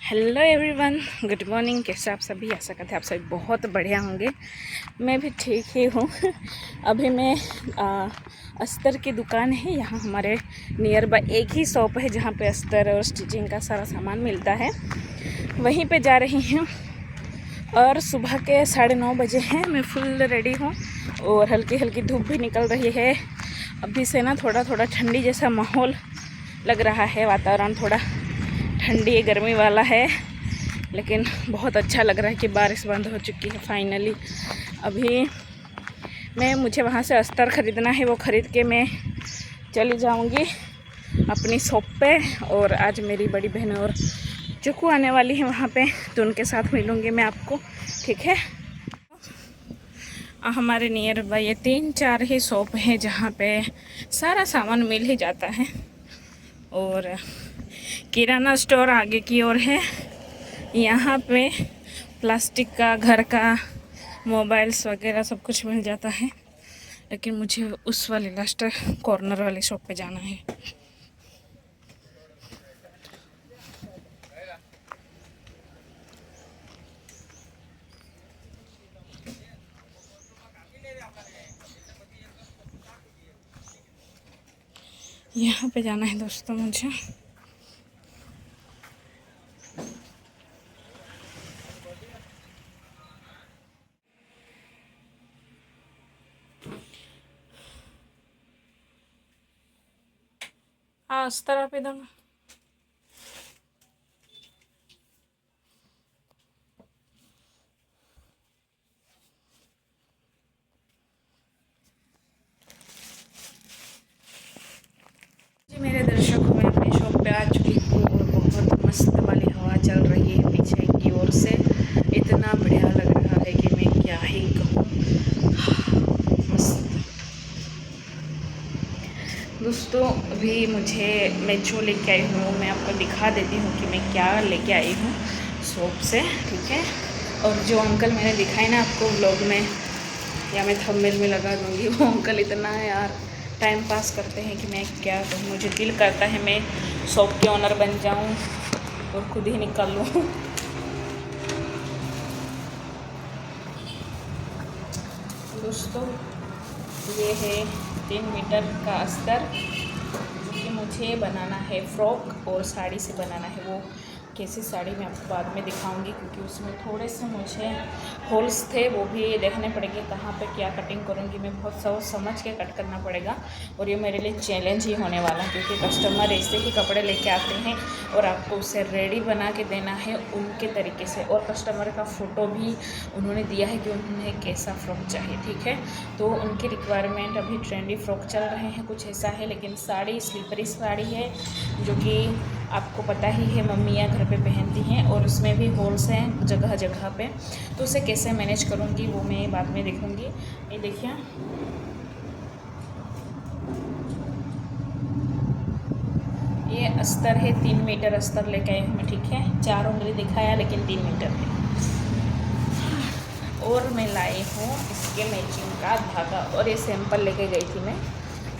Hello everyone, good morning. कैसे आप सभी? आशा करते हैं आप सभी बहुत बढ़िया होंगे। मैं भी ठीक ही हूँ। अभी मैं अस्तर की दुकान है यहाँ हमारे नियर बाय, एक ही शॉप है जहाँ पे अस्तर और स्टिचिंग का सारा सामान मिलता है, वहीं पे जा रही हूँ। और सुबह के 9:30 बजे हैं। मैं फुल रेडी हूँ और हल्की हल्की धूप भी निकल रही है। अभी से ना थोड़ा थोड़ा ठंडी जैसा माहौल लग रहा है, वातावरण थोड़ा ठंडी गर्मी वाला है, लेकिन बहुत अच्छा लग रहा है कि बारिश बंद हो चुकी है फाइनली। अभी मुझे वहाँ से अस्तर ख़रीदना है, वो ख़रीद के मैं चली जाऊँगी अपनी शॉप पे। और आज मेरी बड़ी बहन और चुकू आने वाली है वहाँ पे, तो उनके साथ मिलूँगी मैं आपको, ठीक है। हमारे नियर बाय ये 3-4 ही शॉप है जहाँ पे सारा सामान मिल ही जाता है। और किराना स्टोर आगे की ओर है। यहाँ पे प्लास्टिक का, घर का, मोबाइल्स वगैरह सब कुछ मिल जाता है, लेकिन मुझे उस वाले लास्ट कॉर्नर वाले शॉप पे जाना है। यहाँ पे जाना है दोस्तों मुझे। हाँ, इस तरफ इधर जी। मेरे दर्शकों, मैं अपनी शॉप पे आ चुकी हूँ और बहुत मस्त वाली हवा चल रही है पीछे की ओर से। इतना बढ़िया लग रहा है कि मैं क्या ही कहूँ। मस्त दोस्तों, अभी मैं जो लेके आई हूँ मैं आपको दिखा देती हूँ कि मैं क्या लेके आई हूँ शॉप से, ठीक है। और जो अंकल मैंने दिखाई ना आपको व्लॉग में, या मैं थंबनेल में लगा दूँगी, वो अंकल इतना यार टाइम पास करते हैं कि मैं क्या कहूँ। मुझे दिल करता है मैं शॉप के ओनर बन जाऊँ और खुद ही निकाल लूँ। दोस्तों, ये है 3 मीटर का अस्तर, जो कि मुझे बनाना है फ्रॉक और साड़ी से बनाना है। वो कैसी साड़ी मैं आपको बाद में दिखाऊंगी, क्योंकि उसमें थोड़े से मुझे होल्स थे, वो भी देखने पड़ेंगे कहाँ पे क्या कटिंग करूँगी। मैं बहुत सोच समझ के कट करना पड़ेगा, और ये मेरे लिए चैलेंज ही होने वाला है, क्योंकि कस्टमर ऐसे ही कपड़े लेके आते हैं और आपको उसे रेडी बना के देना है उनके तरीके से। और कस्टमर का फ़ोटो भी उन्होंने दिया है कि उन्हें कैसा फ़्रॉक चाहिए, ठीक है। तो उनकी रिक्वायरमेंट, अभी ट्रेंडी फ़्रॉक चल रहे हैं कुछ ऐसा है, लेकिन साड़ी स्लीपरी साड़ी है, जो कि आपको पता ही है मम्मियाँ घर पे पहनती हैं, और उसमें भी होल्स हैं जगह जगह पे। तो उसे कैसे मैनेज करूँगी वो मैं बाद में देखूँगी। ये देखिए, ये अस्तर है, 3 मीटर अस्तर लेके आई हूँ मैं, ठीक है। 4 उंगली दिखाया, लेकिन 3 मीटर है। और मैं लाई हूँ इसके मैचिंग का धागा, और ये सैंपल लेके गई थी मैं।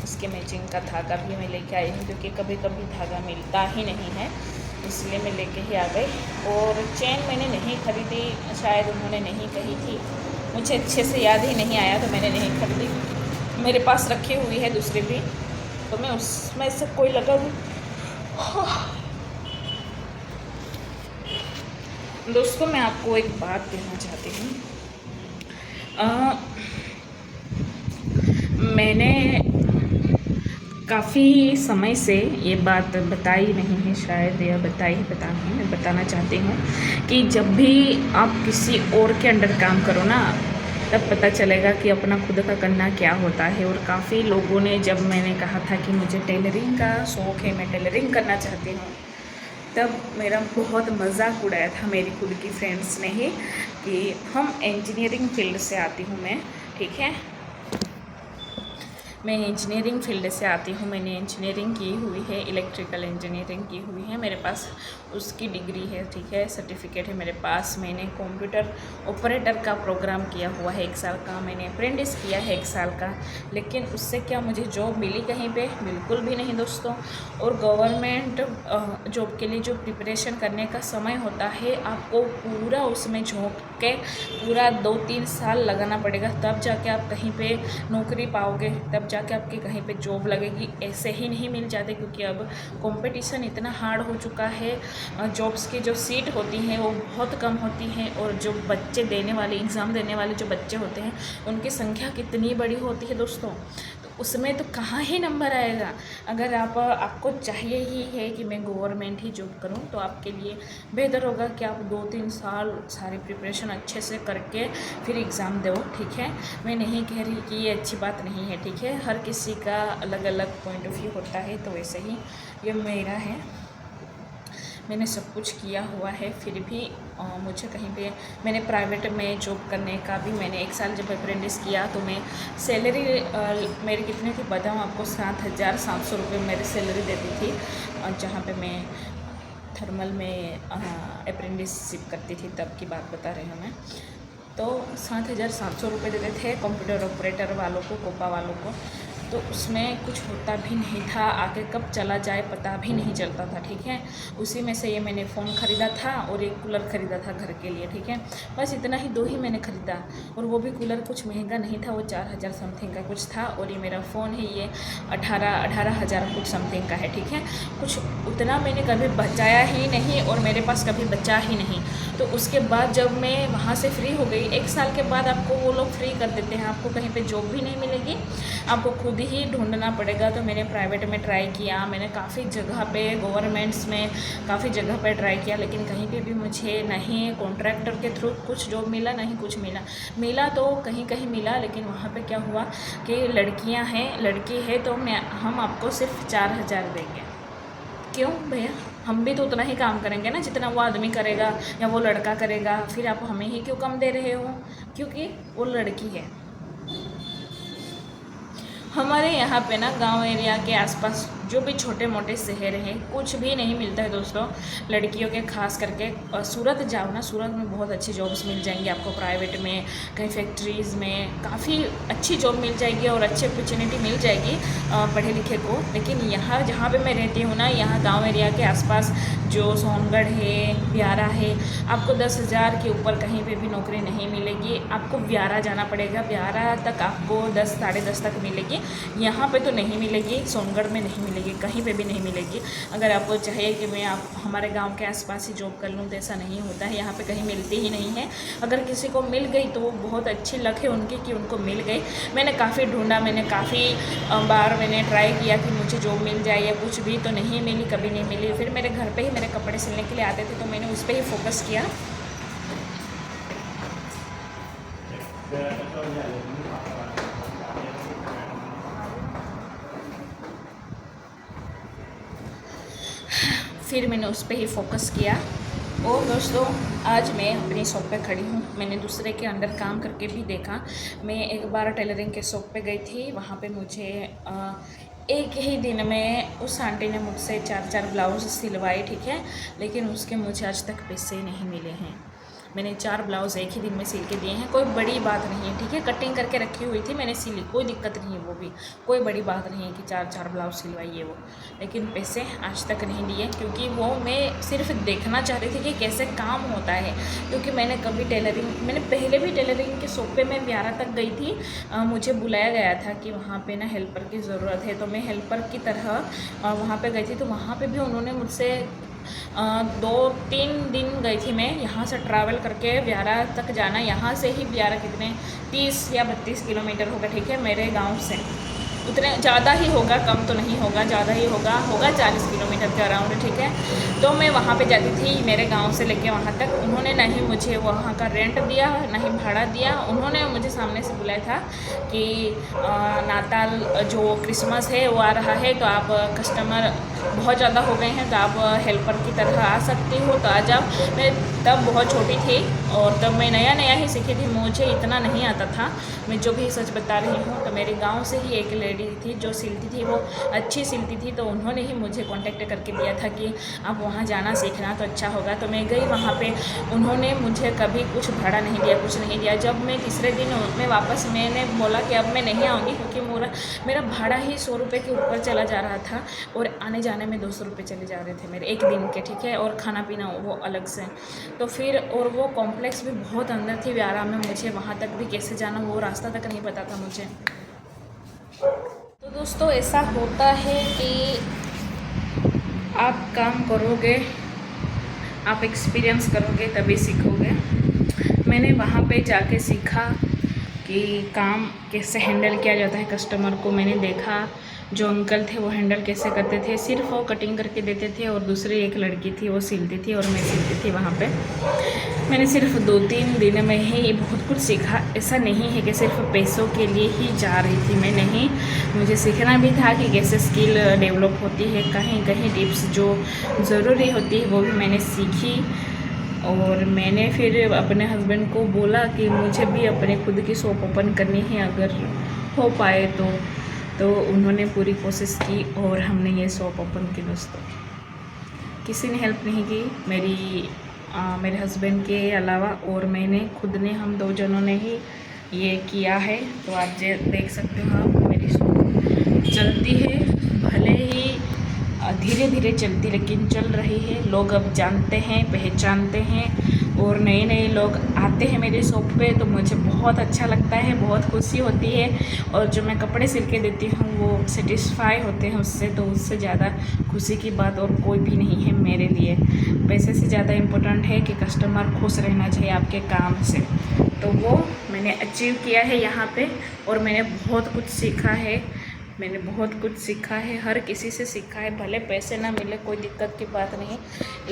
इसके मैचिंग का धागा भी मैं लेके आई हूँ, क्योंकि कभी कभी धागा मिलता ही नहीं है, इसलिए मैं लेके ही आ गई। और चेन मैंने नहीं खरीदी, शायद उन्होंने नहीं कही थी, मुझे अच्छे से याद ही नहीं आया, तो मैंने नहीं खरीदी। मेरे पास रखी हुई है दूसरी भी, तो मैं उसमें से कोई लगा दूँ। दोस्तों, मैं आपको एक बात कहना चाहती हूँ। मैंने काफ़ी समय से ये बात बताई नहीं है, शायद या पता नहीं, मैं बताना चाहती हूँ कि जब भी आप किसी और के अंडर काम करो ना, तब पता चलेगा कि अपना खुद का करना क्या होता है। और काफ़ी लोगों ने, जब मैंने कहा था कि मुझे टेलरिंग का शौक़ है, मैं टेलरिंग करना चाहती हूँ, तब मेरा बहुत मजाक उड़ाया था मेरी खुद की फ्रेंड्स ने ही, कि हम इंजीनियरिंग फील्ड से आती हूँ मैं, ठीक है। मैं इंजीनियरिंग फील्ड से आती हूँ। मैंने इंजीनियरिंग की हुई है, इलेक्ट्रिकल इंजीनियरिंग की हुई है, मेरे पास उसकी डिग्री है, ठीक है, सर्टिफिकेट है मेरे पास। मैंने कंप्यूटर ऑपरेटर का प्रोग्राम किया हुआ है 1 साल का, मैंने अप्रेंटिस किया है 1 साल का, लेकिन उससे क्या मुझे जॉब मिली कहीं पे? बिल्कुल भी नहीं दोस्तों। और गवर्नमेंट जॉब के लिए जो प्रिपरेशन करने का समय होता है, आपको पूरा उसमें झोंक के पूरा 2-3 साल लगाना पड़ेगा, तब जाके आप कहीं पे नौकरी पाओगे, तब जाके आपकी कहीं पे जॉब लगेगी। ऐसे ही नहीं मिल जाते, क्योंकि अब कंपटीशन इतना हार्ड हो चुका है। जॉब्स की जो सीट होती हैं वो बहुत कम होती हैं, और जो बच्चे देने वाले, एग्ज़ाम देने वाले जो बच्चे होते हैं, उनकी संख्या कितनी बड़ी होती है दोस्तों। तो उसमें तो कहाँ ही नंबर आएगा। अगर आपको चाहिए ही है कि मैं गवर्नमेंट ही जॉब करूं, तो आपके लिए बेहतर होगा कि आप 2-3 साल सारी प्रिपरेशन अच्छे से करके फिर एग्ज़ाम दो, ठीक है। मैं नहीं कह रही कि ये अच्छी बात नहीं है, ठीक है, हर किसी का अलग अलग पॉइंट ऑफ व्यू होता है, तो वैसे ही ये मेरा है। मैंने सब कुछ किया हुआ है, फिर भी मुझे कहीं पे, मैंने प्राइवेट में जॉब करने का भी, मैंने 1 साल जब अप्रेंटिस किया तो मैं सैलरी मेरी कितनी थी बताऊँ आपको? 7,700 रुपये मेरी सैलरी देती थी, जहाँ पे मैं थर्मल में अप्रेंटिसशिप करती थी, तब की बात बता रही हूँ मैं। तो 7,700 रुपये देते थे कंप्यूटर ऑपरेटर वालों को, कोपा वालों को। तो उसमें कुछ होता भी नहीं था, आगे कब चला जाए पता भी नहीं चलता था, ठीक है। उसी में से ये मैंने फ़ोन ख़रीदा था और एक कूलर ख़रीदा था घर के लिए, ठीक है। बस इतना ही, 2 ही मैंने ख़रीदा, और वो भी कूलर कुछ महंगा नहीं था, वो 4,000 समथिंग का कुछ था। और ये मेरा फ़ोन है, ये 18,000 कुछ समथिंग का है, ठीक है। कुछ उतना मैंने कभी बचाया ही नहीं, और मेरे पास कभी बचा ही नहीं। तो उसके बाद जब मैं वहाँ से फ्री हो गई, 1 साल के बाद आपको वो लोग फ्री कर देते हैं, आपको कहीं पे जॉब भी नहीं मिलेगी, आपको खुद ही ढूंढना पड़ेगा। तो मैंने प्राइवेट में ट्राई किया, मैंने काफ़ी जगह पे, गवर्नमेंट्स में काफ़ी जगह पे ट्राई किया, लेकिन कहीं पे भी मुझे नहीं कॉन्ट्रैक्टर के थ्रू कुछ जॉब मिला, नहीं कुछ मिला तो कहीं कहीं मिला, लेकिन वहाँ पे क्या हुआ कि लड़कियाँ हैं, लड़की है, तो हम आपको सिर्फ 4,000 देंगे। क्यों भैया? हम भी तो उतना ही काम करेंगे ना जितना वो आदमी करेगा या वो लड़का करेगा, फिर आप हमें ही क्यों कम दे रहे हो? क्योंकि वो लड़की है। हमारे यहाँ पे ना गांव एरिया के आसपास जो भी छोटे मोटे शहर हैं, कुछ भी नहीं मिलता है दोस्तों लड़कियों के, खास करके सूरत जाओ ना, सूरत में बहुत अच्छी जॉब्स मिल जाएंगी आपको, प्राइवेट में, कहीं फैक्ट्रीज़ में काफ़ी अच्छी जॉब मिल जाएगी और अच्छी अपॉर्चुनिटी मिल जाएगी पढ़े लिखे को। लेकिन यहाँ जहाँ पे मैं रहती हूँ ना, यहाँ गाँव एरिया के आसपास जो सोनगढ़ है, ब्यारा है, आपको 10,000 के ऊपर कहीं पे भी नौकरी नहीं मिलेगी। आपको ब्यारा जाना पड़ेगा, ब्यारा तक आपको 10, 10:30 तक मिलेगी। यहाँ पे तो नहीं मिलेगी, सोनगढ़ में नहीं मिलेगी, कहीं पे भी नहीं मिलेगी। अगर आपको चाहिए कि मैं आप हमारे गांव के आसपास ही जॉब कर लूँ, तो ऐसा नहीं होता है, यहाँ पे कहीं मिलती ही नहीं है। अगर किसी को मिल गई तो वो बहुत अच्छी लक है उनकी कि उनको मिल गई। मैंने काफ़ी ढूंढा, मैंने काफ़ी बार मैंने ट्राई किया कि मुझे जॉब मिल जाए या कुछ भी, तो नहीं मिली, कभी नहीं मिली। फिर मेरे घर पर ही मेरे कपड़े सिलने के लिए आते थे, तो मैंने उस पर ही फोकस किया। फिर मैंने उस पर ही फोकस किया। और दोस्तों आज मैं अपनी शॉप पे खड़ी हूँ। मैंने दूसरे के अंडर काम करके भी देखा। मैं एक बार टेलरिंग के शॉप पे गई थी, वहाँ पे मुझे एक ही दिन में उस आंटी ने मुझसे 4-4 ब्लाउज़ सिलवाए, ठीक है, लेकिन उसके मुझे आज तक पैसे नहीं मिले हैं। मैंने 4 ब्लाउज़ एक ही दिन में सिल के दिए हैं, कोई बड़ी बात नहीं है, ठीक है, कटिंग करके रखी हुई थी, मैंने सिली, कोई दिक्कत नहीं है, वो भी कोई बड़ी बात नहीं है कि 4-4 ब्लाउज़ सिलवाइए वो, लेकिन पैसे आज तक नहीं दिए, क्योंकि वो मैं सिर्फ देखना चाह रही थी कि कैसे काम होता है। क्योंकि मैंने कभी मैंने पहले भी टेलरिंग के शॉप पे मैं ब्यारा तक गई थी, मुझे बुलाया गया था कि वहाँ पे ना हेल्पर की ज़रूरत है, तो मैं हेल्पर की तरह वहाँ पे गई थी। तो वहाँ पे भी उन्होंने मुझसे 2-3 दिन गई थी मैं, यहाँ से ट्रैवल करके ब्यारा तक जाना। यहाँ से ही ब्यारा कितने 30 या 32 किलोमीटर होगा, ठीक है, मेरे गांव से। उतने ज़्यादा ही होगा, कम तो नहीं होगा, ज़्यादा ही होगा 40 किलोमीटर के अराउंड, ठीक है। तो मैं वहाँ पे जाती थी मेरे गांव से लेके वहाँ तक। उन्होंने नहीं मुझे वहाँ का रेंट दिया, नहीं भाड़ा दिया। उन्होंने मुझे सामने से बुलाया था कि नाताल जो क्रिसमस है वो आ रहा है, तो आप कस्टमर बहुत ज़्यादा हो गए हैं तो आप हेल्पर की तरह आ सकती हो तो आ जाओ। मैं तब बहुत छोटी थी और तब मैं नया नया ही सीखी थी, मुझे इतना नहीं आता था। मैं जो भी सच बता रही हूँ, तो मेरे गांव से ही एक लेडी थी जो सिलती थी, वो अच्छी सिलती थी, तो उन्होंने ही मुझे कांटेक्ट करके दिया था कि आप वहाँ जाना सीखना तो अच्छा होगा। तो मैं गई वहाँ पे, उन्होंने मुझे कभी कुछ भाड़ा नहीं दिया, कुछ नहीं दिया। जब मैं तीसरे दिन में वापस, मैंने बोला कि अब मैं नहीं आऊँगी क्योंकि मेरा भाड़ा ही 100 रुपये के ऊपर चला जा रहा था और आने जाने में 200 रुपये चले जा रहे थे मेरे एक दिन के, ठीक है, और खाना पीना वो अलग से। तो फिर और वो कॉम्प्लेक्स भी बहुत अंदर थी व्यारा में, मुझे वहाँ तक भी कैसे जाना वो रास्ता तक नहीं पता था मुझे। तो दोस्तों ऐसा होता है कि आप काम करोगे, आप एक्सपीरियंस करोगे तभी सीखोगे। मैंने वहाँ पे जाके सीखा कि काम कैसे हैंडल किया जाता है कस्टमर को। मैंने देखा जो अंकल थे वो हैंडल कैसे करते थे, सिर्फ वो कटिंग करके देते थे और दूसरी एक लड़की थी वो सिलती थी और मैं सिलती थी वहाँ पे। मैंने सिर्फ 2-3 दिन में ही बहुत कुछ सीखा। ऐसा नहीं है कि सिर्फ पैसों के लिए ही जा रही थी मैं, नहीं, मुझे सीखना भी था कि कैसे स्किल डेवलप होती है, कहीं कहीं टिप्स जो ज़रूरी होती है वो भी मैंने सीखी। और मैंने फिर अपने हस्बैंड को बोला कि मुझे भी अपने खुद की शॉप ओपन करनी है अगर हो पाए तो उन्होंने पूरी कोशिश की और हमने ये शॉप ओपन की। दोस्तों किसी ने हेल्प नहीं की, मेरे हस्बैंड के अलावा, और मैंने खुद ने, हम 2 जनों ने ही ये किया है। तो आप देख सकते हो आप, मेरी शॉप चलती है, भले ही धीरे धीरे चलती लेकिन चल रही है। लोग अब जानते हैं, पहचानते हैं और नए नए लोग आते हैं मेरे शॉप पे, तो मुझे बहुत अच्छा लगता है, बहुत खुशी होती है। और जो मैं कपड़े सिल के देती हूँ वो सेटिस्फाई होते हैं उससे, तो उससे ज़्यादा खुशी की बात और कोई भी नहीं है मेरे लिए। पैसे से ज़्यादा इम्पोर्टेंट है कि कस्टमर खुश रहना चाहिए आपके काम से। तो वो मैंने अचीव किया है यहाँ पे और मैंने बहुत कुछ सीखा है। मैंने बहुत कुछ सीखा है, हर किसी से सीखा है, भले पैसे ना मिले कोई दिक्कत की बात नहीं,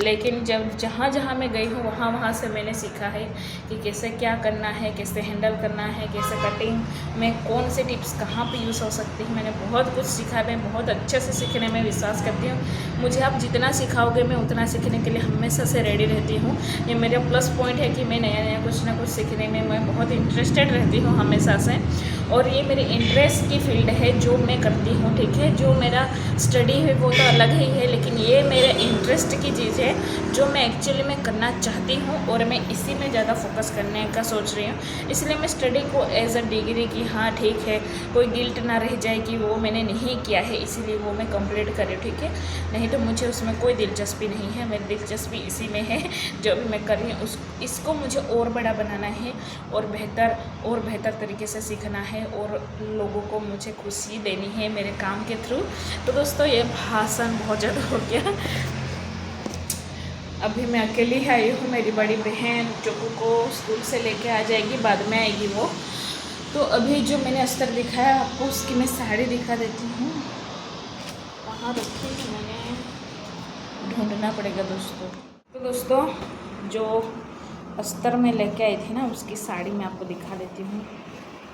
लेकिन जब जहाँ जहाँ मैं गई हूँ वहाँ से मैंने सीखा है कि कैसे क्या करना है, कैसे हैंडल करना है, कैसे कटिंग में कौन से टिप्स कहाँ पे यूज़ हो सकती है। मैंने बहुत कुछ सीखा है, मैं बहुत अच्छे से सीखने में विश्वास करती हूँ। मुझे आप जितना सिखाओगे मैं उतना सीखने के लिए हमेशा से रेडी रहती हूँ। ये मेरा प्लस पॉइंट है कि मैं नया नया कुछ ना कुछ सीखने में मैं बहुत इंटरेस्टेड रहती हूँ हमेशा से, और ये मेरी इंटरेस्ट की फील्ड है जो मैं करती हूँ, ठीक है। जो मेरा स्टडी है वो तो अलग ही है, लेकिन ये मेरे इंटरेस्ट की चीज़ है जो मैं एक्चुअली में करना चाहती हूँ और मैं इसी में ज़्यादा फोकस करने का सोच रही हूँ। इसलिए मैं स्टडी को एज अ डिग्री की, हाँ ठीक है, कोई गिल्ट ना रह जाए कि वो मैंने नहीं किया है इसीलिए वो मैं कंप्लीट करूँ, ठीक है। नहीं तो मुझे उसमें कोई दिलचस्पी नहीं है, मेरी दिलचस्पी इसी में है जो भी मैं कर रही हूँ इसको मुझे और बड़ा बनाना है और बेहतर तरीके से सीखना है और लोगों को मुझे खुशी देनी है मेरे काम के थ्रू। तो दोस्तों ये भाषण बहुत ज़्यादा हो गया। अभी मैं अकेली ही आई हूँ, मेरी बड़ी बहन चोकू को स्कूल से लेके आ जाएगी, बाद में आएगी वो। तो अभी जो मैंने अस्तर दिखाया आपको उसकी मैं साड़ी दिखा देती हूँ, कहाँ रखी मैंने, ढूंढना पड़ेगा दोस्तों। तो दोस्तों जो अस्तर में लेके आई थी ना उसकी साड़ी मैं आपको दिखा देती हूँ।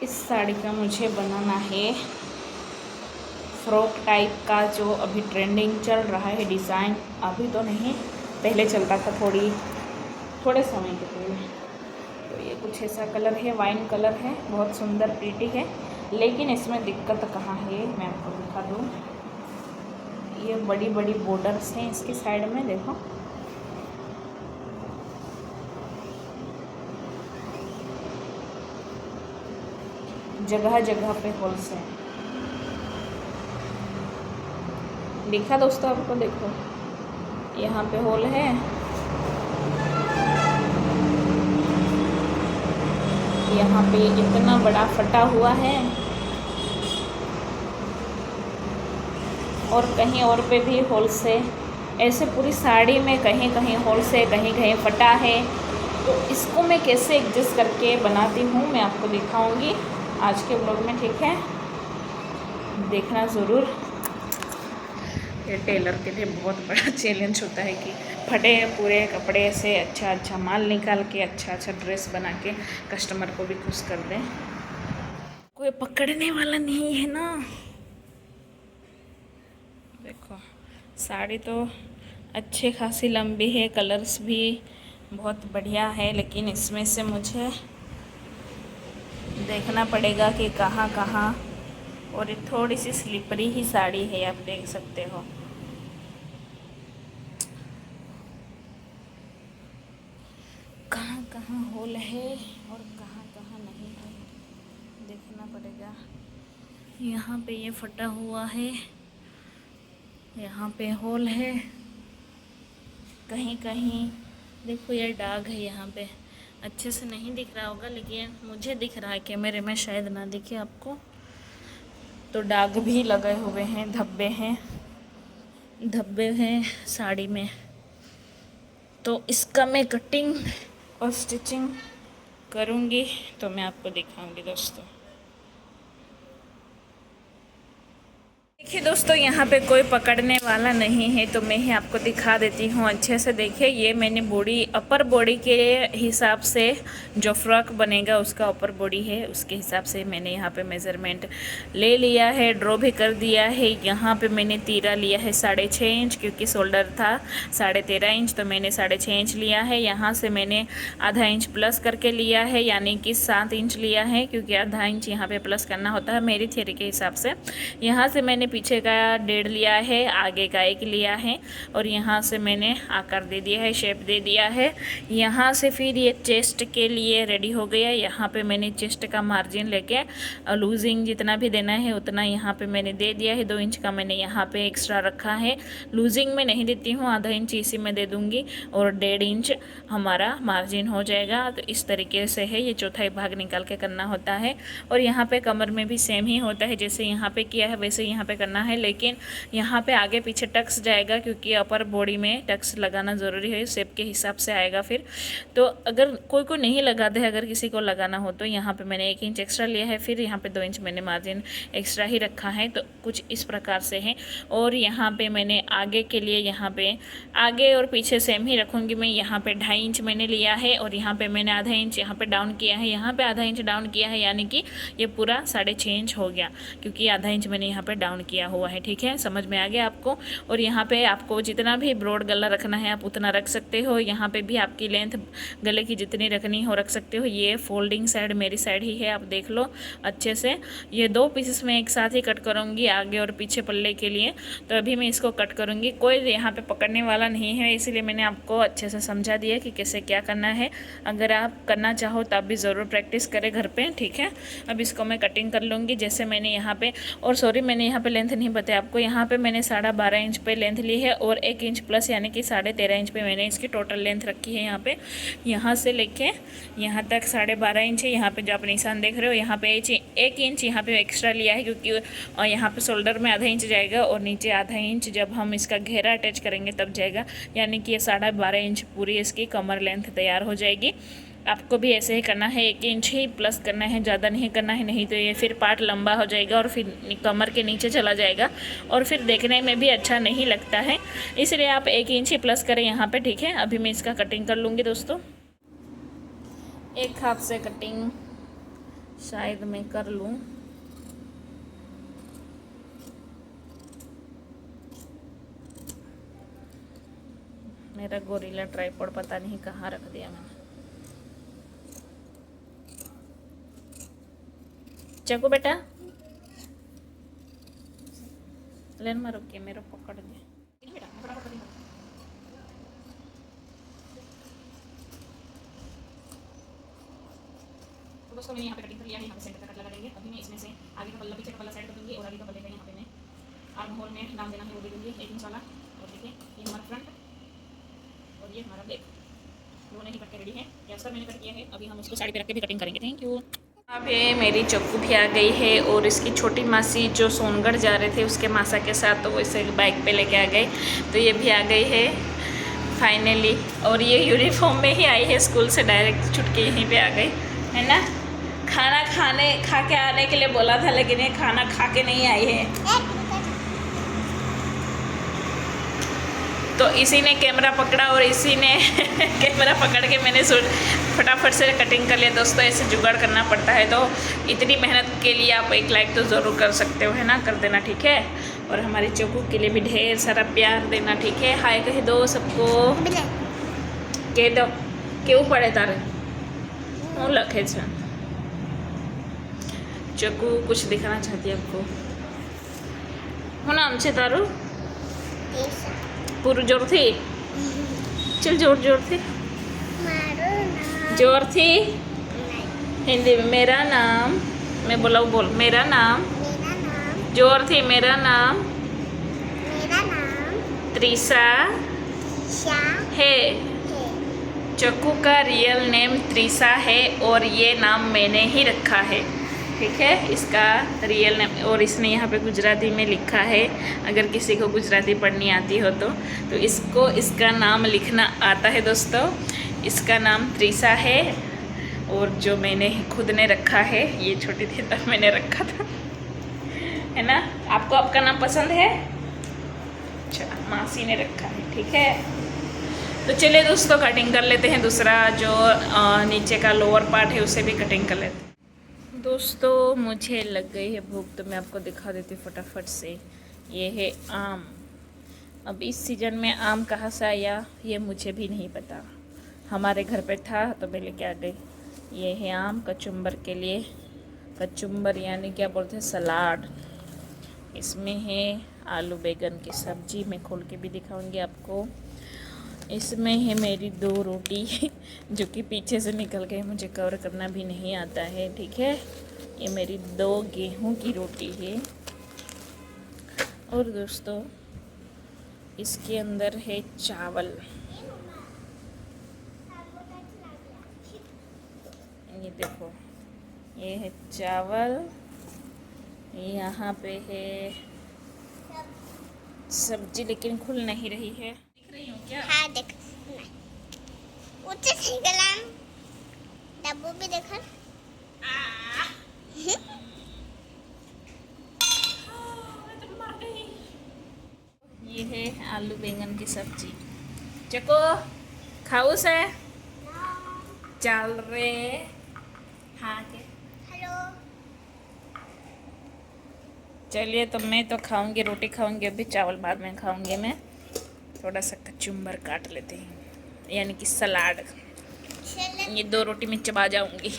इस साड़ी का मुझे बनाना है फ्रॉक टाइप का, जो अभी ट्रेंडिंग चल रहा है डिज़ाइन, अभी तो नहीं, पहले चलता था थोड़े समय के पहले। तो ये कुछ ऐसा कलर है, वाइन कलर है, बहुत सुंदर प्रीटी है, लेकिन इसमें दिक्कत कहाँ है मैं आपको दिखा दूँ। ये बड़ी बड़ी बॉर्डर्स हैं इसकी साइड में, देखो जगह जगह पे होल्स हैं, दिखा दोस्तों आपको, देखो यहाँ पे होल है, यहाँ पे इतना बड़ा फटा हुआ है और कहीं और पे भी होल से, ऐसे पूरी साड़ी में कहीं कहीं होल से, कहीं कहीं फटा है। तो इसको मैं कैसे एडजस्ट करके बनाती हूँ मैं आपको दिखाऊंगी आज के ब्लॉग में, ठीक है, देखना ज़रूर। ये टेलर के लिए बहुत बड़ा चैलेंज होता है कि फटे पूरे कपड़े से अच्छा माल निकाल के अच्छा ड्रेस बना के कस्टमर को भी खुश कर दें। कोई पकड़ने वाला नहीं है ना, देखो साड़ी तो अच्छी खासी लंबी है, कलर्स भी बहुत बढ़िया है, लेकिन इसमें से मुझे देखना पड़ेगा कि कहाँ कहाँ। और ये थोड़ी सी स्लिपरी ही साड़ी है, आप देख सकते हो। कहाँ कहाँ होल है और कहाँ कहाँ नहीं है, देखना पड़ेगा। यहाँ पे ये फटा हुआ है, यहाँ पे होल है, कहीं कहीं देखो ये दाग है। यहाँ पे अच्छे से नहीं दिख रहा होगा, लेकिन मुझे दिख रहा है, कैमरे में शायद ना दिखे आपको। तो दाग भी लगे हुए हैं, धब्बे हैं साड़ी में। तो इसका मैं कटिंग और स्टिचिंग करूँगी तो मैं आपको दिखाऊंगी दोस्तों। देखिए दोस्तों, यहाँ पे कोई पकड़ने वाला नहीं है, तो मैं ही आपको दिखा देती हूँ अच्छे से। देखिए ये मैंने बॉडी, अपर बॉडी के हिसाब से जो फ्रॉक बनेगा उसका अपर बॉडी है, उसके हिसाब से मैंने यहाँ पे मेज़रमेंट ले लिया है, ड्रॉ भी कर दिया है। यहाँ पे मैंने तीरा लिया है 6.5 इंच, क्योंकि शोल्डर था 13.5 इंच, तो मैंने 6.5 इंच लिया है। यहाँ से मैंने आधा इंच प्लस करके लिया है, यानी कि 7 इंच लिया है, क्योंकि आधा इंच यहाँ पे प्लस करना होता है मेरी थियरी के हिसाब से। यहाँ से मैंने पीछे का 1.5 लिया है, आगे का 1 लिया है, और यहाँ से मैंने आकार दे दिया है, शेप दे दिया है। यहाँ से फिर ये चेस्ट के लिए रेडी हो गया। यहाँ पे मैंने चेस्ट का मार्जिन लेके लूजिंग जितना भी देना है उतना यहाँ पे मैंने दे दिया है। 2 इंच का मैंने यहाँ पे एक्स्ट्रा रखा है, लूजिंग में नहीं देती हूँ, आधा इंच इसी में दे दूँगी, और 1.5 इंच हमारा मार्जिन हो जाएगा। तो इस तरीके से है, ये चौथाई भाग निकाल के करना होता है। और यहाँ पे कमर में भी सेम ही होता है, जैसे यहाँ पे किया है वैसे यहाँ पे करना है, लेकिन यहाँ पे आगे पीछे टक्स जाएगा, क्योंकि अपर बॉडी में टक्स लगाना ज़रूरी है, शेप के हिसाब से आएगा फिर। तो अगर कोई को नहीं लगाते है, अगर किसी को लगाना हो तो यहाँ पे मैंने 1 इंच एक्स्ट्रा लिया है, फिर यहाँ पे 2 इंच मैंने मार्जिन एक्स्ट्रा ही रखा है। तो कुछ इस प्रकार से है। और यहाँ पे मैंने आगे के लिए, यहाँ पे आगे और पीछे सेम ही रखूँगी मैं। यहाँ पे 2.5 इंच मैंने लिया है, और यहाँ पे मैंने आधा इंच यहाँ पे डाउन किया है, यहाँ पे आधा इंच डाउन किया है, यानी कि ये पूरा 6.5 इंच हो गया, क्योंकि आधा इंच मैंने यहाँ पे डाउन किया हुआ है। ठीक है, समझ में आ गया आपको। और यहाँ पे आपको जितना भी ब्रॉड गला रखना है आप उतना रख सकते हो। यहाँ पे भी आपकी लेंथ गले की जितनी रखनी हो रख सकते हो। ये फोल्डिंग साइड मेरी साइड ही है, आप देख लो अच्छे से। ये 2 पीसेस में एक साथ ही कट करूँगी, आगे और पीछे पल्ले के लिए। तो अभी मैं इसको कट करूँगी, कोई यहाँ पे पकड़ने वाला नहीं है, इसलिए मैंने आपको अच्छे से समझा दिया कि कैसे क्या करना है। अगर आप करना चाहो तो आप भी ज़रूर प्रैक्टिस करें घर पे। ठीक है, अब इसको मैं कटिंग कर लूँगी, जैसे मैंने यहाँ पे, और सॉरी मैंने यहाँ पे लेंथ नहीं बताया आपको। यहाँ पे मैंने 12.5 इंच पे लेंथ ली है, और 1 इंच प्लस यानी कि 13.5 इंच पे मैंने इसकी टोटल लेंथ रखी है। यहाँ पे यहाँ से लेके यहाँ तक 12.5 इंच है। यहाँ पे जो आप निशान देख रहे हो, यहाँ पे 1 इंच यहाँ पे एक्स्ट्रा लिया है, क्योंकि यहाँ पे शोल्डर में आधा इंच जाएगा, और नीचे आधा इंच जब हम इसका घेरा अटैच करेंगे तब जाएगा, यानी कि ये 12.5 इंच पूरी इसकी कमर लेंथ तैयार हो जाएगी। आपको भी ऐसे ही करना है, 1 इंच ही प्लस करना है, ज़्यादा नहीं करना है, नहीं तो ये फिर पार्ट लंबा हो जाएगा और फिर कमर के नीचे चला जाएगा, और फिर देखने में भी अच्छा नहीं लगता है। इसलिए आप 1 इंच ही प्लस करें यहाँ पे। ठीक है, अभी मैं इसका कटिंग कर लूँगी दोस्तों। एक हाथ से कटिंग शायद मैं कर लूँ। मेरा गोरिल्ला ट्राइपॉड पता नहीं कहाँ रख दिया मैंने। चाकू बेटा लेन मारो के मेरा पकड़ दे। तो दोस्तों मैंने यहाँ पे कटिंग कर लिया है, यहाँ पे सेंटर का कट लगा देंगे। अभी मैं इसमें से आगे का पल्ला पीछे का पल्ला साइड कर दूँगी, और आगे का पल्ले का यहाँ पे मैं आर्म होल में नाम देना है वो दे दूँगी 1 इंच वाला। और देखिए ये हमारा फ्रंट और ये हमारा बैक, दोनों ही कट के रेडी है। यस सर, मैंने कट किया है। अभी हम इसको साड़ी पे रख के भी कटिंग करेंगे। Thank you. अब ये मेरी चक्कू भी आ गई है, और इसकी छोटी मासी जो सोनगढ़ जा रहे थे उसके मासा के साथ, तो वो इसे बाइक पे लेके आ गए, तो ये भी आ गई है फाइनली। और ये यूनिफॉर्म में ही आई है, स्कूल से डायरेक्ट छुट के यहीं पे आ गई है ना। खाना खा के आने के लिए बोला था, लेकिन ये खाना खा के नहीं आई है। तो इसी ने कैमरा पकड़ा, और इसी ने कैमरा पकड़ के मैंने फटाफट से कटिंग कर लिया। दोस्तों ऐसे जुगाड़ करना पड़ता है, तो इतनी मेहनत के लिए आप एक लाइक तो ज़रूर कर सकते हो, है ना, कर देना। ठीक है, और हमारे चोकू के लिए भी ढेर सारा प्यार देना, ठीक है। हाय कह दो सबको, कह दो केવું પડે તારે હું લખે છે। चोकू कुछ दिखाना चाहती है आपको। શું નામ છે તારું? પૂરું જોરથી चल जोर से, जोर थी हिंदी में। मेरा नाम, मैं बोला बोल, मेरा नाम, जोर थी, मेरा नाम त्रिशा है। चक्कू का रियल नेम त्रिशा है और ये नाम मैंने ही रखा है, ठीक है। इसका रियल नेम, और इसने यहाँ पे गुजराती में लिखा है। अगर किसी को गुजराती पढ़नी आती हो तो इसको इसका नाम लिखना आता है दोस्तों। इसका नाम त्रिशा है और जो मैंने खुद ने रखा है, ये छोटी थी तब मैंने रखा था, है ना। आपको आपका नाम पसंद है? अच्छा, मासी ने रखा है, ठीक है। तो चलिए दोस्तों कटिंग कर लेते हैं। दूसरा जो नीचे का लोअर पार्ट है उसे भी कटिंग कर लेते हैं। दोस्तों मुझे लग गई है भूख, तो मैं आपको दिखा देती हूँ फटाफट से। ये है आम। अब इस सीज़न में आम कहाँ से आया ये मुझे भी नहीं पता, हमारे घर पे था तो मैं लेके आ गई। ये है आम कचुम्बर के लिए, कचुम्बर यानी क्या बोलते हैं, सलाद। इसमें है आलू बैगन की सब्जी, मैं खोल के भी दिखाऊंगी आपको। इसमें है मेरी 2 रोटी जो कि पीछे से निकल गई, मुझे कवर करना भी नहीं आता है, ठीक है। ये मेरी 2 गेहूं की रोटी है। और दोस्तों इसके अंदर है चावल, ये देखो, ये है चावल। यहाँ पे है सब्जी, लेकिन खुल नहीं रही है। दिख रही हूँ क्या? हाँ देख, ऊंचे से गलाम डब्बू भी देखा। ये है आलू बैंगन की सब्जी। चको खाऊ से चल रे। हाँ के हेलो। चलिए, तो मैं तो खाऊंगी, रोटी खाऊंगी अभी, चावल बाद में खाऊंगी। मैं थोड़ा सा कचुम्बर काट लेते हैं, यानी कि सलाद। ये 2 रोटी में चबा जाऊंगी।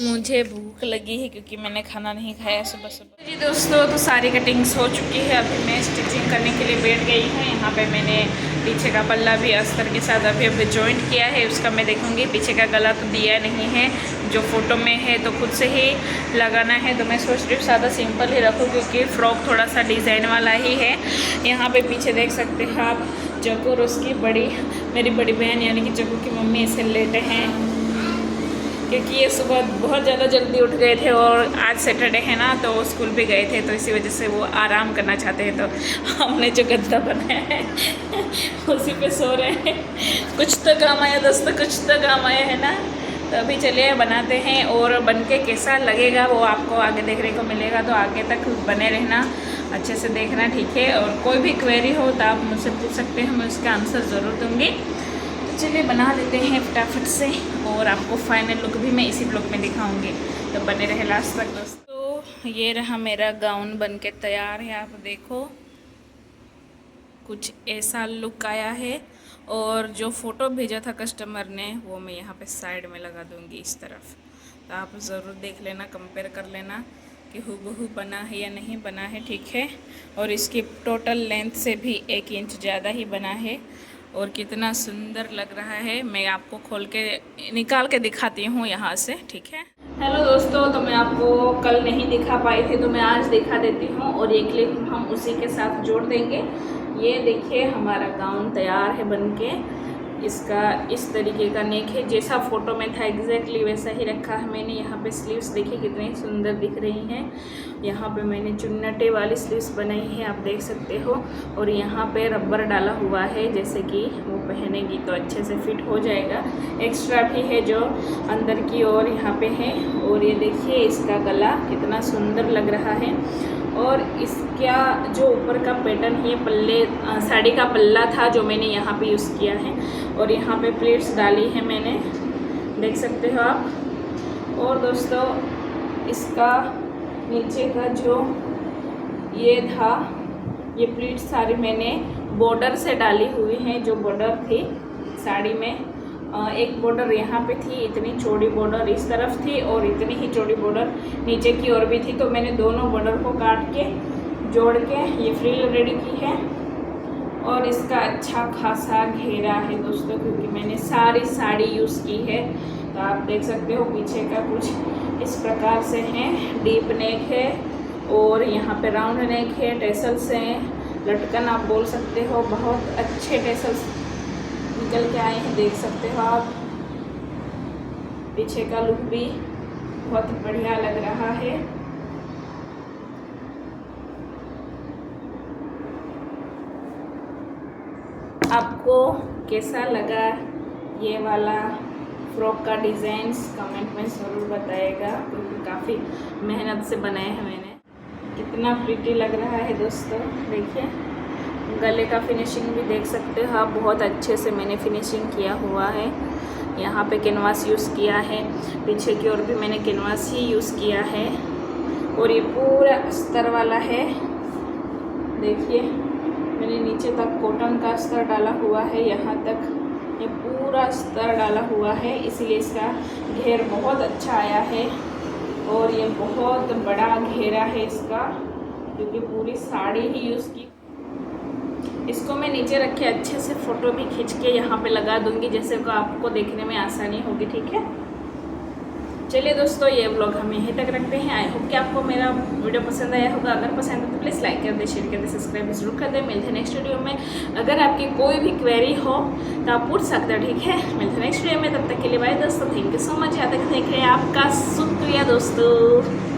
मुझे भूख लगी है क्योंकि मैंने खाना नहीं खाया सुबह सुबह। जी दोस्तों, तो सारी कटिंग्स हो चुकी है। अभी मैं स्टिचिंग करने के लिए बैठ गई हूँ। यहाँ पे मैंने पीछे का पल्ला भी अस्तर के साथ अभी जॉइंट किया है, उसका मैं देखूँगी। पीछे का गला तो दिया नहीं है, जो फ़ोटो में है, तो खुद से ही लगाना है। तो मैं सोच रही हूँ सादा सिंपल ही रखूँ क्योंकि फ़्रॉक थोड़ा सा डिज़ाइन वाला ही है। यहाँ पर पीछे देख सकते हैं आप, चक्कू और उसकी मेरी बड़ी बहन यानी कि चक्कू की मम्मी इसे लेटे हैं क्योंकि ये सुबह बहुत ज़्यादा जल्दी उठ गए थे और आज सैटरडे है ना, तो वो स्कूल भी गए थे, तो इसी वजह से वो आराम करना चाहते हैं। तो हमने जो गद्दा बनाया है उसी पे सो रहे हैं। कुछ तो काम आया दोस्तों, कुछ तो काम आया है ना। तो अभी चलिए बनाते हैं और बन के कैसा लगेगा वो आपको आगे देखने को मिलेगा। तो आगे तक बने रहना, अच्छे से देखना, ठीक है। और कोई भी क्वेरी हो तो आप मुझसे पूछ सकते हैं, मैं उसका आंसर ज़रूर दूँगी। चलिए बना लेते हैं फटाफट से और आपको फाइनल लुक भी मैं इसी ब्लॉग में दिखाऊंगी, तो बने रहे लास्ट तक दोस्तों। ये रहा मेरा गाउन बन के तैयार है, आप देखो कुछ ऐसा लुक आया है। और जो फ़ोटो भेजा था कस्टमर ने वो मैं यहाँ पे साइड में लगा दूँगी इस तरफ, तो आप ज़रूर देख लेना, कंपेयर कर लेना कि हूबहू बना है या नहीं बना है, ठीक है। और इसकी टोटल लेंथ से भी 1 इंच ज़्यादा ही बना है और कितना सुंदर लग रहा है। मैं आपको खोल के निकाल के दिखाती हूँ यहाँ से, ठीक है। हेलो दोस्तों, तो मैं आपको कल नहीं दिखा पाई थी तो मैं आज दिखा देती हूँ और ये क्लिप हम उसी के साथ जोड़ देंगे। ये देखिए हमारा गाउन तैयार है बनके। इसका इस तरीके का नेक है, जैसा फ़ोटो में था एग्जैक्टली वैसा ही रखा है मैंने। यहाँ पे स्लीव्स देखिए कितनी सुंदर दिख रही हैं। यहाँ पे मैंने चुन्नटे वाली स्लीव्स बनाई है, आप देख सकते हो। और यहाँ पे रबर डाला हुआ है, जैसे कि वो पहनेगी तो अच्छे से फिट हो जाएगा। एक्स्ट्रा भी है जो अंदर की ओर यहाँ पे है। और ये देखिए इसका गला कितना सुंदर लग रहा है। और इसका जो ऊपर का पैटर्न है, पल्ले साड़ी का पल्ला था जो मैंने यहाँ पे यूज़ किया है। और यहाँ पे प्लेट्स डाली है मैंने, देख सकते हो आप। और दोस्तों इसका नीचे का जो ये था, ये प्लीट साड़ी मैंने बॉर्डर से डाली हुई है। जो बॉर्डर थी साड़ी में, एक बॉर्डर यहाँ पे थी, इतनी चौड़ी बॉर्डर इस तरफ थी और इतनी ही चौड़ी बॉर्डर नीचे की ओर भी थी। तो मैंने दोनों बॉर्डर को काट के जोड़ के ये फ्रिल रेडी की है। और इसका अच्छा खासा घेरा है दोस्तों, क्योंकि मैंने सारी साड़ी यूज़ की है। तो आप देख सकते हो पीछे का कुछ इस प्रकार से है, डीप नेक है और यहाँ पे राउंड नेक है, टेसल्स हैं, लटकन आप बोल सकते हो। बहुत अच्छे टेसल्स निकल के आए हैं, देख सकते हो आप। पीछे का लुक भी बहुत बढ़िया लग रहा है। आपको कैसा लगा ये वाला फ्रॉक का डिज़ाइंस कमेंट में ज़रूर बताइएगा, क्योंकि काफ़ी मेहनत से बनाए हैं मैंने। कितना प्रिटी लग रहा है दोस्तों, देखिए। गले का फिनिशिंग भी देख सकते हो आप, बहुत अच्छे से मैंने फिनिशिंग किया हुआ है। यहाँ पे कैनवास यूज़ किया है, पीछे की ओर भी मैंने कैनवास ही यूज़ किया है। और ये पूरा अस्तर वाला है, देखिए मैंने नीचे तक कॉटन का अस्तर डाला हुआ है, यहाँ तक ये पूरा अस्तर डाला हुआ है, इसलिए इसका घेर बहुत अच्छा आया है। और ये बहुत बड़ा घेरा है इसका, क्योंकि पूरी साड़ी ही यूज़ की। इसको मैं नीचे रख के अच्छे से फ़ोटो भी खींच के यहाँ पे लगा दूँगी, जैसे को आपको देखने में आसानी होगी, ठीक है। चलिए दोस्तों, ये व्लॉग हम यहीं तक रखते हैं। आई होप कि आपको मेरा वीडियो पसंद आया होगा। अगर पसंद है तो प्लीज़ लाइक कर दे, शेयर कर दे, सब्सक्राइब भी जरूर कर दे। मिलते हैं नेक्स्ट वीडियो में। अगर आपकी कोई भी क्वेरी हो तो आप पूछ सकते हो, ठीक है। मिलते हैं नेक्स्ट वीडियो में, तब तक के लिए बाय दोस्तों। Thank you so much. यहाँ तक देख रहे हैं, आपका शुक्रिया दोस्तों।